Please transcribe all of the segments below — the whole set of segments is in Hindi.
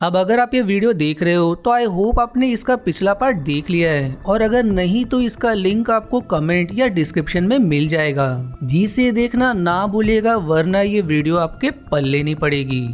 अब अगर आप ये वीडियो देख रहे हो तो आई होप आपने इसका पिछला पार्ट देख लिया है, और अगर नहीं तो इसका लिंक आपको कमेंट या डिस्क्रिप्शन में मिल जाएगा, जिसे देखना ना भूलिएगा, वरना ये वीडियो आपके पल्ले नहीं पड़ेगी।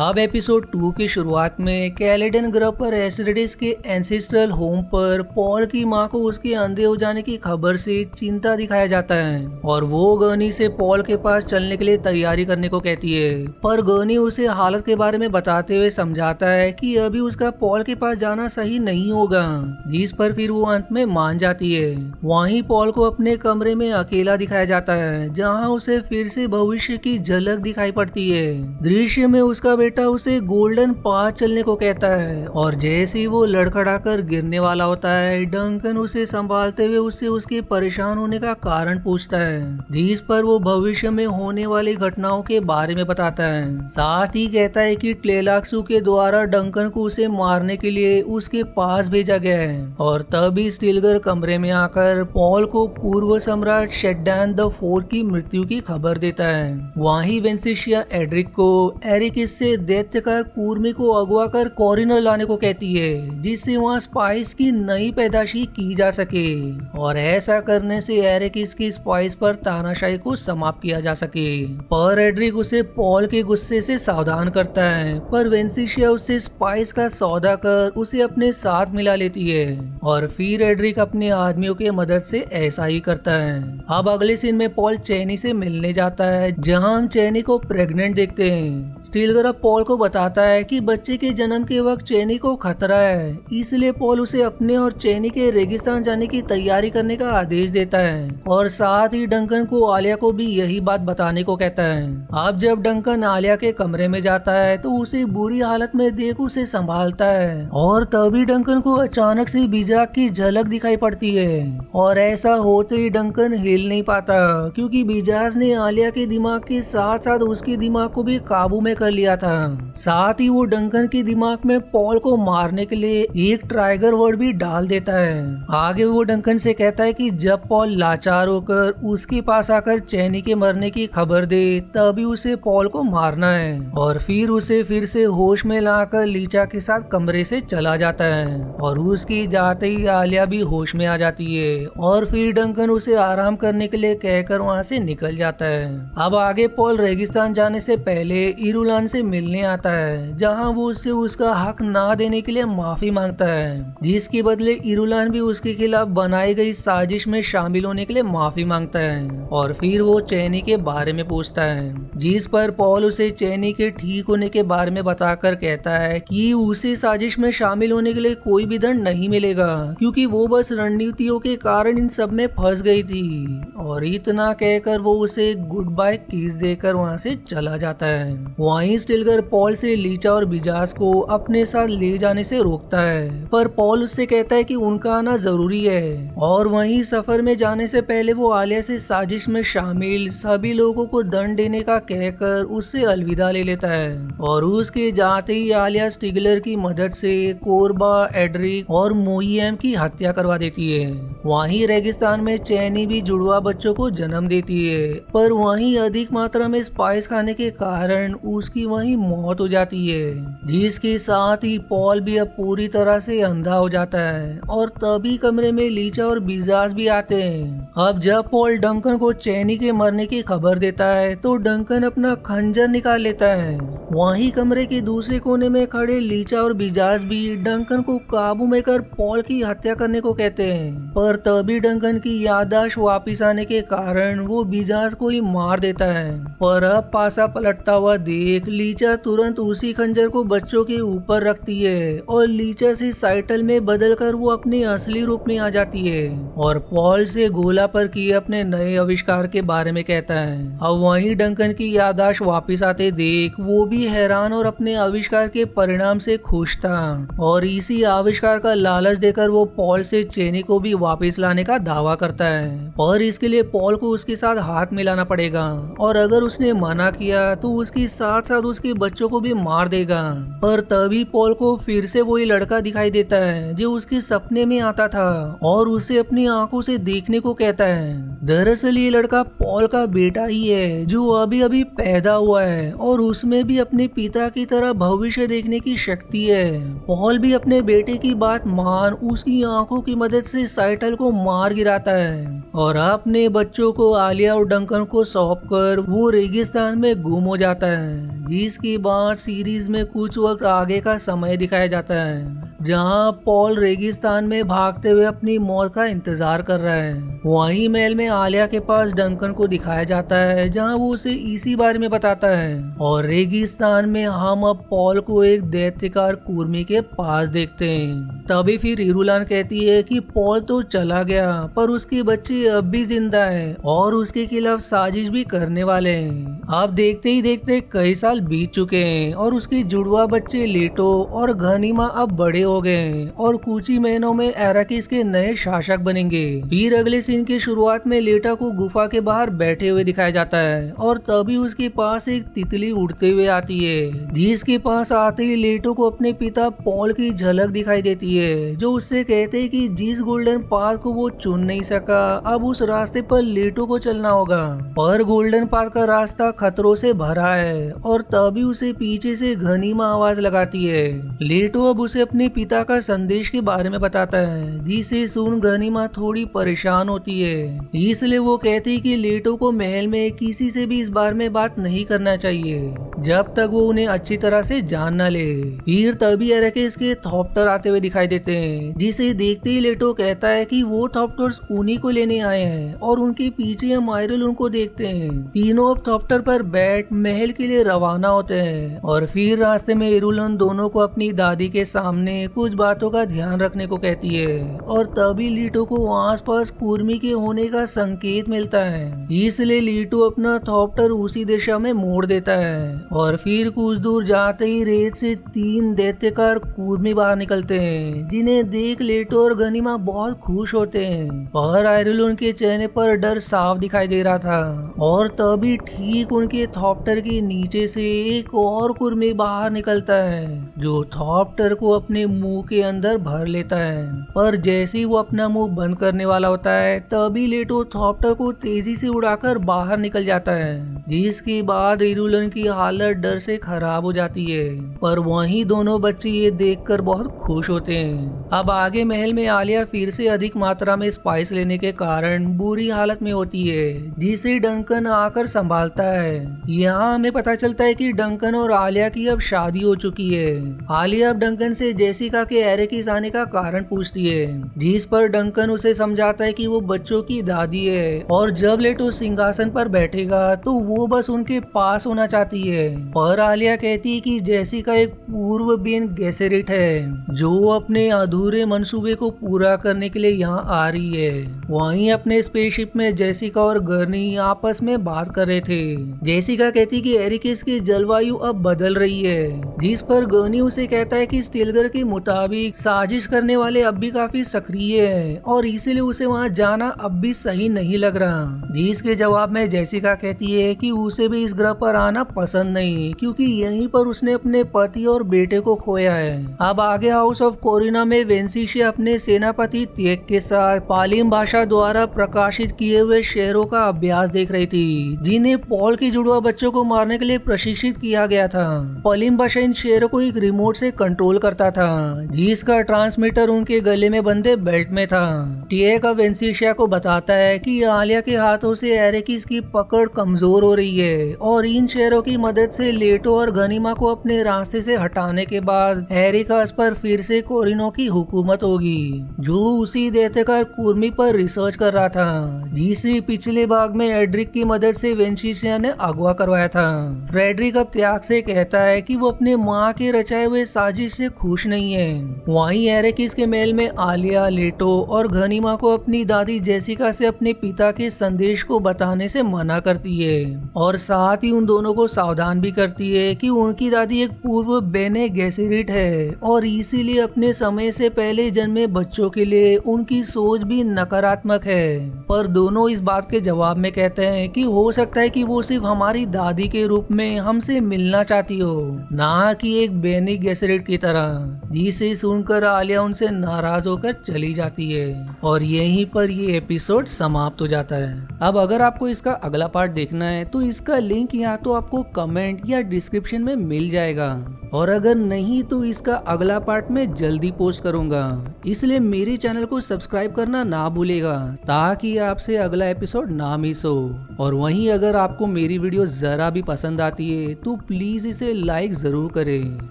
अब एपिसोड 2 की शुरुआत में कैलेडन ग्रह पर एस्ट्रेडिस के एंसेस्ट्रल होम पर पॉल की मां को उसके अंधे हो जाने की खबर से चिंता दिखाया जाता है और वो गर्नी से पॉल के पास चलने के लिए तैयारी करने को कहती है। पर गर्नी उसे हालत के बारे में बताते हुए समझाता है कि अभी उसका पॉल के पास जाना सही नहीं होगा, जिस पर फिर वो अंत में मान जाती है। वहीं पॉल को अपने कमरे में अकेला दिखाया जाता है, जहाँ उसे फिर से भविष्य की झलक दिखाई पड़ती है। दृश्य में उसका बेटा उसे गोल्डन पाथ चलने को कहता है और जैसे ही वो लड़खड़ाकर गिरने वाला होता है, डंकन उसे संभालते हुए उससे उसके परेशान होने का कारण पूछता है, जिस पर वो भविष्य में होने वाली घटनाओं के बारे में बताता है। साथ ही कहता है कि टेलाक्सू के द्वारा डंकन को उसे मारने के लिए उसके पास भेजा गया है। और तभी स्टिलगर कमरे में आकर पॉल को पूर्व सम्राट शेड्डान द फोर्थ की मृत्यु की खबर देता है। वहीं वेंसिशिया एड्रिक को एरिक इससे दैत्यकार कूर्मी को अगवा कर कॉरिनर लाने को कहती है, जिससे वहाँ स्पाइस की नई पैदाशी की जा सके और ऐसा करने से एरिक इसकी स्पाइस पर तानाशाही को समाप्त किया जा सके। पर एड्रिक उसे पॉल के गुस्से से सावधान करता है, पर वेंसिशिया उससे स्पाइस का सौदा कर उसे अपने साथ मिला लेती है और फिर एड्रिक अपने आदमियों के मदद से ऐसा ही करता है। अब अगले सीन में पॉल चैनी से मिलने जाता है, जहाँ हम चैनी को प्रेग्नेंट देखते हैं। स्टिलगर अब पॉल को बताता है कि बच्चे के जन्म के वक्त चैनी को खतरा है, इसलिए पॉल उसे अपने और चैनी के रेगिस्तान जाने की तैयारी करने का आदेश देता है और साथ ही डंकन को आलिया को भी यही बात बताने को कहता है। अब जब डंकन आलिया के कमरे में जाता है तो उसे बुरी हालत में देख उसे संभालता है और तभी डंकन को अचानक से बिजाक की झलक दिखाई पड़ती है और ऐसा होते ही डंकन हिल नहीं पाता, क्योंकि बिजाज ने आलिया के दिमाग के साथ साथ उसके दिमाग को भी काबू में कर लिया था। साथ ही वो डंकन के दिमाग में पॉल को मारने के लिए एक ट्राइगर वर्ड भी डाल देता है। आगे वो डंकन से कहता है कि जब पॉल लाचार होकर उसके पास आकर चैनी के मरने की खबर दे, तभी उसे पॉल को मारना है और फिर उसे फिर से होश में लाकर लीचा के साथ कमरे से चला जाता है और उसकी जाते ही आलिया भी होश में आ जाती है और फिर डंकन उसे आराम करने के लिए कहकर वहाँ से निकल जाता है। अब आगे पॉल रेगिस्तान जाने से पहले इरुलान से मिलने आता है, जहां वो उससे उसका हक ना देने के लिए माफी मांगता है, जिसके बदले इरुलान भी उसके खिलाफ बनाई गई साजिश में शामिल होने के लिए माफी मांगता है और फिर वो चैनी के बारे में पूछता है, जिस पर पॉल उसे चैनी के ठीक होने के बारे में बताकर कहता है कि उसे साजिश में शामिल होने के लिए कोई भी दंड नहीं मिलेगा, क्योंकि वो बस रणनीतियों के कारण इन सब में फंस गई थी। और इतना कहकर वो उसे गुड बाय किस देकर वहाँ से चला जाता है। वहीं स्टिलगर पॉल से लीचा और बिजास को अपने साथ ले जाने से रोकता है, पर पॉल उससे कहता है कि उनका आना जरूरी है और वहीं सफर में जाने से पहले वो आलिया से साजिश में शामिल सभी लोगों को दंड देने का कहकर उससे अलविदा ले लेता है। और उसके जाते ही आलिया स्टिगलर की मदद से कोरबा, एड्रिक और मोईएम की हत्या करवा देती है। वहीं रेगिस्तान में चैनी भी जुड़वा बच्चों को जन्म देती है, पर वहीं अधिक मात्रा में स्पाइस खाने के कारण उसकी वहीं मौत हो जाती है, जिसके साथ ही पॉल भी अब पूरी तरह से अंधा हो जाता है। और तभी कमरे में लीचा और बिजास भी आते हैं। अब जब पॉल डंकन को चैनी के मरने की खबर देता है तो डंकन अपना खंजर निकाल लेता है। वहीं कमरे के दूसरे कोने में खड़े लीचा और बिजास भी डंकन को काबू में कर पॉल की हत्या करने को कहते हैं, पर तभी डंकन की याददाश्त वापिस आने के कारण वो बिजास को ही मार देता है। पर अब पासा पलटता हुआ देख लीचा तुरंत उसी खंजर को बच्चों के ऊपर रखती है और लीचा से साइटल में बदलकर वो अपने असली रूप में आ जाती है और पॉल से गोला पर किए अपने नए आविष्कार के बारे में कहता है। अब वहीं डंकन की याददाश्त वापिस आते देख वो भी हैरान और अपने आविष्कार के परिणाम से खुश था और इसी आविष्कार का लालच देकर वो पॉल से चैनी को भी वापस लाने का दावा करता है, और इसके लिए पॉल को उसके साथ हाथ मिलाना पड़ेगा और अगर उसने मना किया तो उसके साथ साथ उसके बच्चों को भी मार देगा। पर तभी पॉल को फिर से वही लड़का दिखाई देता है जो उसके सपने में आता था और उसे अपनी आंखों से देखने को कहता है। दरअसल ये लड़का पॉल का बेटा ही है जो अभी अभी पैदा हुआ है और उसमें भी अपने अपने पिता की तरह भविष्य देखने की शक्ति है। पॉल भी अपने बेटे की बात मान उसकी आंखों की मदद से साइटल को मार गिराता है और अपने बच्चों को आलिया और डंकन को सौंपकर वो रेगिस्तान में गुम हो जाता है। जिसके बाद सीरीज में कुछ वक्त आगे का समय दिखाया जाता है जहां पॉल रेगिस्तान में भागते हुए अपनी मौत का इंतजार कर रहा है। वहीं महल में आलिया के पास डंकन को दिखाया जाता है जहां वो उसे इसी बारे में बताता है और रेगिस्तान में हम अब पॉल को एक दैत्यकार कुर्मी के पास देखते हैं। तभी फिर इरुलान कहती है कि पॉल तो चला गया पर उसके बच्चे अब भी जिंदा है और उसके खिलाफ साजिश भी करने वाले हैं। अब देखते ही देखते कई साल बीत चुके हैं और उसके जुड़वा बच्चे लेटो और घनीमा अब बड़े हो गए हैं और कुछ ही महीनों में एराकिस के नए शासक बनेंगे। फिर अगले सीन की शुरुआत में लेटा को गुफा के बाहर बैठे हुए दिखाया जाता है और तभी उसके पास एक तितली उड़ते हुए आती है। जिसके पास आते ही लेटो को अपने पिता पॉल की झलक दिखाई देती है जो उससे कहते हैं कि जिस गोल्डन पाथ को वो चुन नहीं सका अब उस रास्ते पर लेटो को चलना होगा। पर गोल्डन पाथ का रास्ता खतरों से भरा है और तभी उसे पीछे से घनीमा आवाज लगाती है। लेटो अब उसे अपने पिता का संदेश के बारे में बताता है जिसे सुन घनीमा थोड़ी परेशान होती है। इसलिए वो कहती है कि लेटो को महल में किसी से भी इस बारे में बात नहीं करना चाहिए जब तक वो उन्हें अच्छी तरह से जान न ले। फिर तभी एराकिस के थॉप्टर आते हुए दिखाई देते हैं जिसे देखते ही लेटो कहता है कि वो थॉप्टर्स उन्हीं को लेने आए हैं और उनके पीछे मायरल उनको देखते हैं। तीनों अब थॉप्टर पर बैठ महल के लिए रवाना होते हैं और फिर रास्ते में इरुलन दोनों को अपनी दादी के सामने कुछ बातों का ध्यान रखने को कहती है और तभी लीटो को आसपास कुर्मी के होने का संकेत मिलता है। इसलिए लीटो अपना थॉप्टर उसी दिशा में मोड़ देता है और फिर कुछ दूर जाते ही रेत से 3 दैत्यकार कुर्मी बाहर निकलते हैं जिन्हें देख लेटो और गनीमा बहुत खुश होते हैं। पर आयरलून के चेहरे पर डर साफ दिखाई दे रहा था और तभी ठीक उनके थॉप्टर के नीचे से एक और कुर्मी बाहर निकलता है जो थॉप्टर को अपने मुंह के अंदर भर लेता है। पर जैसे ही वो अपना मुंह बंद करने वाला होता है तभी लेटो थॉप्टर को तेजी से उड़ाकर बाहर निकल जाता है जिसके बाद इरुलन की हालत डर से खराब हो जाती है। पर वहीं दोनों बच्चे ये देखकर बहुत खुश होते हैं। अब आगे महल में आलिया फिर से अधिक मात्रा में स्पाइस लेने के कारण बुरी हालत में होती है जिसे डंकन आकर संभालता है। यहाँ हमें पता चलता है कि डंकन और आलिया की अब शादी हो चुकी है। आलिया अब डंकन से जेसिका के एराकिस आने का कारण पूछती है जिस पर डंकन उसे समझाता है कि वो बच्चों की दादी है और जब लेटो सिंहासन पर बैठेगा तो वो बस उनके पास होना चाहती है। पर आलिया कहती है कि जेसिका एक पूर्व बेन गेसेरिट है जो अपने अधूरे मंसूबे को पूरा करने के लिए यहाँ आ रही है। वहीं अपने स्पेसशिप में जेसिका और गर्नी आपस में बात कर रहे थे। जेसिका कहती कि एरिकिस की जलवायु अब बदल रही है जिस पर गर्नी उसे कहता है कि स्टिलगर के मुताबिक साजिश करने वाले अब भी काफी सक्रिय है और इसीलिए उसे वहाँ जाना अब भी सही नहीं लग रहा। जिसके जवाब में जेसिका कहती है कि उसे भी इस ग्रह पर आना पसंद नहीं क्योंकि यहीं पर उसने अपने पति और बेटे को खोया है। अब आगे हाउस ऑफ कोरिना में वेंसिशिया अपने सेनापति त्येक के साथ पालिम भाषा द्वारा प्रकाशित किए हुए शेरों का अभ्यास देख रही थी जिन्हें पॉल के जुड़वा बच्चों को मारने के लिए प्रशिक्षित किया गया था। पालिम भाषा इन शेरों को एक रिमोट से कंट्रोल करता था जिसका ट्रांसमीटर उनके गले में बंधे बेल्ट में था। त्येक वेंसिशिया को बताता है कि आलिया के हाथों से एरेकिस की पकड़ कमजोर हो रही है और इन शेरों की मदद से लेटो और गनीमा को अपने रास्ते से हटाने के बाद एरिकास पर फिर से कोरिनो की हुकूमत होगी जो उसी दैत्यकार कुर्मी पर रिसर्च कर रहा था जिसे पिछले भाग में एड्रिक की मदद से वेंसिशिया ने अगवा करवाया था। फ्रेडरिक अब त्याग से कहता है कि वो अपने माँ के रचाए हुए साजिश से खुश नहीं है। वहीं एरेकिस के महल में आलिया लेटो और गनीमा को अपनी दादी जेसिका से अपने पिता के संदेश को बताने से मना करती है और साथ ही उन दोनों को सावधान भी करती है कि उनकी दादी एक पूर्व बेने गेसेरिट है और इसीलिए अपने समय से पहले जन्मे बच्चों के लिए उनकी सोच भी नकारात्मक है। पर दोनों इस बात के जवाब में कहते हैं कि हो सकता है कि वो सिर्फ हमारी दादी के रूप में हमसे मिलना चाहती हो ना कि एक बेनी गेसेरिट की तरह। जिसे सुनकर आलिया उनसे नाराज होकर चली जाती है और यहीं पर ये एपिसोड समाप्त हो जाता है। अब अगर आपको इसका अगला पार्ट देखना है तो इसका लिंक या तो आपको कमेंट या डिस्क्रिप्शन में मिल जाएगा, और अगर नहीं तो इसका अगला पार्ट मैं जल्दी पोस्ट करूंगा, इसलिए मेरे चैनल को सब्सक्राइब करना ना भूलेगा ताकि आपसे अगला एपिसोड ना मिस हो। और वहीं अगर आपको मेरी वीडियो जरा भी पसंद आती है तो प्लीज इसे लाइक जरूर करें।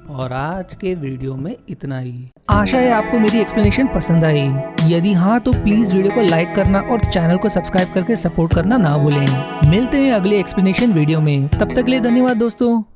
और आज के वीडियो में इतना ही। आशा है आपको मेरी एक्सप्लेनेशन पसंद आई। यदि हाँ तो प्लीज वीडियो को लाइक करना और चैनल को सब्सक्राइब करके सपोर्ट करना ना भूलें। मिलते हैं अगले एक्सप्लेनेशन वीडियो में, तब तक के लिए धन्यवाद दोस्तों।